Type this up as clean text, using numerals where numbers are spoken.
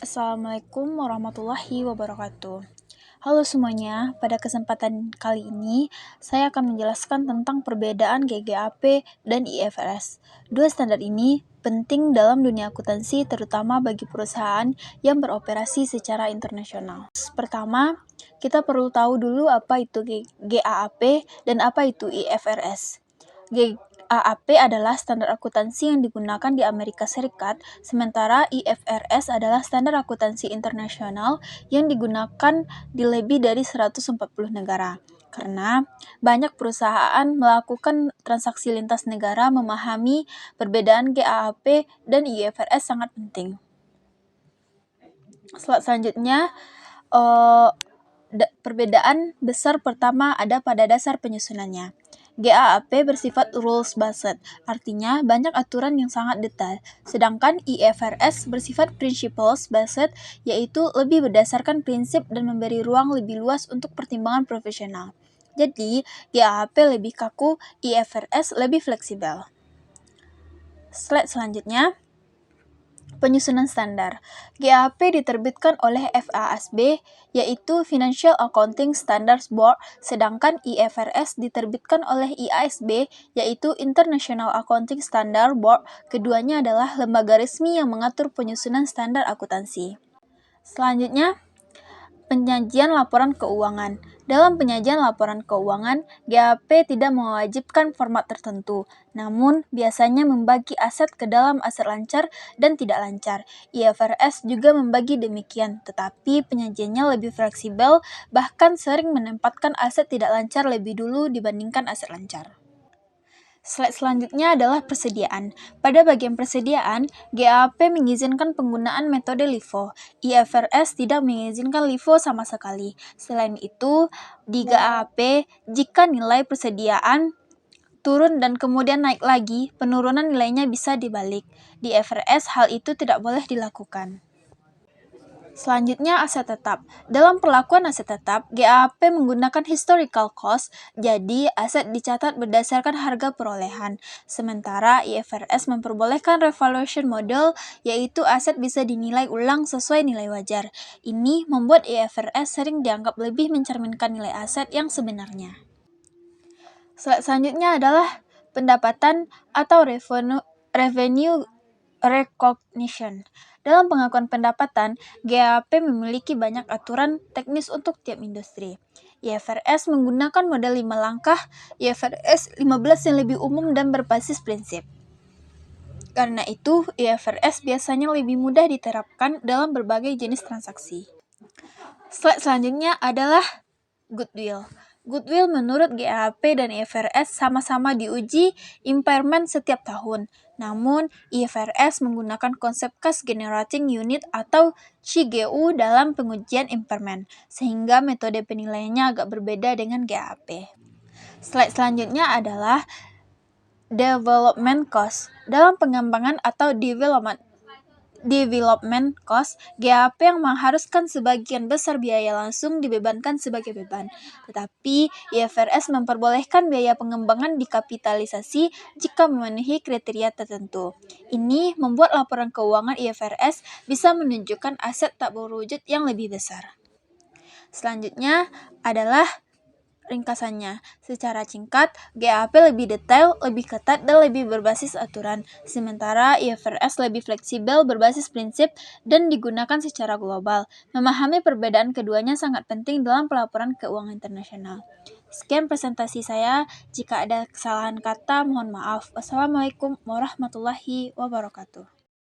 Assalamualaikum warahmatullahi wabarakatuh. Halo semuanya, pada kesempatan kali ini saya akan menjelaskan tentang perbedaan GGAP dan IFRS. Dua standar ini penting dalam dunia akuntansi terutama bagi perusahaan yang beroperasi secara internasional. Pertama, kita perlu tahu dulu apa itu GAAP dan apa itu IFRS. GAAP adalah standar akuntansi yang digunakan di Amerika Serikat, sementara IFRS adalah standar akuntansi internasional yang digunakan di lebih dari 140 negara. Karena banyak perusahaan melakukan transaksi lintas negara, memahami perbedaan GAAP dan IFRS sangat penting. Slide selanjutnya, perbedaan besar pertama ada pada dasar penyusunannya. GAAP bersifat rules-based, artinya banyak aturan yang sangat detail, sedangkan IFRS bersifat principles-based, yaitu lebih berdasarkan prinsip dan memberi ruang lebih luas untuk pertimbangan profesional. Jadi, GAAP lebih kaku, IFRS lebih fleksibel. Slide selanjutnya, penyusunan standar. GAAP diterbitkan oleh FASB, yaitu Financial Accounting Standards Board, sedangkan IFRS diterbitkan oleh IASB, yaitu International Accounting Standards Board. Keduanya adalah lembaga resmi yang mengatur penyusunan standar akuntansi. Selanjutnya, penyajian laporan keuangan. Dalam penyajian laporan keuangan, GAAP tidak mewajibkan format tertentu, namun biasanya membagi aset ke dalam aset lancar dan tidak lancar. IFRS juga membagi demikian, tetapi penyajiannya lebih fleksibel, bahkan sering menempatkan aset tidak lancar lebih dulu dibandingkan aset lancar. Slide selanjutnya adalah persediaan. Pada bagian persediaan, GAAP mengizinkan penggunaan metode LIFO. IFRS tidak mengizinkan LIFO sama sekali. Selain itu, di GAAP, jika nilai persediaan turun dan kemudian naik lagi, penurunan nilainya bisa dibalik. Di IFRS, hal itu tidak boleh dilakukan. Selanjutnya, aset tetap. Dalam perlakuan aset tetap, GAAP menggunakan historical cost, jadi aset dicatat berdasarkan harga perolehan. Sementara IFRS memperbolehkan revaluation model, yaitu aset bisa dinilai ulang sesuai nilai wajar. Ini membuat IFRS sering dianggap lebih mencerminkan nilai aset yang sebenarnya. Slide selanjutnya adalah pendapatan atau revenue recognition. Dalam pengakuan pendapatan, GAAP memiliki banyak aturan teknis untuk tiap industri. IFRS menggunakan model 5 langkah, IFRS 15 yang lebih umum dan berbasis prinsip. Karena itu, IFRS biasanya lebih mudah diterapkan dalam berbagai jenis transaksi. Slide selanjutnya adalah goodwill. Goodwill menurut GAAP dan IFRS sama-sama diuji impairment setiap tahun. Namun, IFRS menggunakan konsep Cash Generating Unit atau CGU dalam pengujian impairment, sehingga metode penilaiannya agak berbeda dengan GAAP. Slide selanjutnya adalah development cost. Dalam pengembangan atau development cost, GAAP yang mengharuskan sebagian besar biaya langsung dibebankan sebagai beban. Tetapi IFRS memperbolehkan biaya pengembangan dikapitalisasi jika memenuhi kriteria tertentu. Ini membuat laporan keuangan IFRS bisa menunjukkan aset tak berwujud yang lebih besar. Selanjutnya adalah ringkasannya. Secara singkat, GAAP lebih detail, lebih ketat, dan lebih berbasis aturan. Sementara IFRS lebih fleksibel, berbasis prinsip, dan digunakan secara global. Memahami perbedaan keduanya sangat penting dalam pelaporan keuangan internasional. Sekian presentasi saya. Jika ada kesalahan kata, mohon maaf. Wassalamualaikum warahmatullahi wabarakatuh.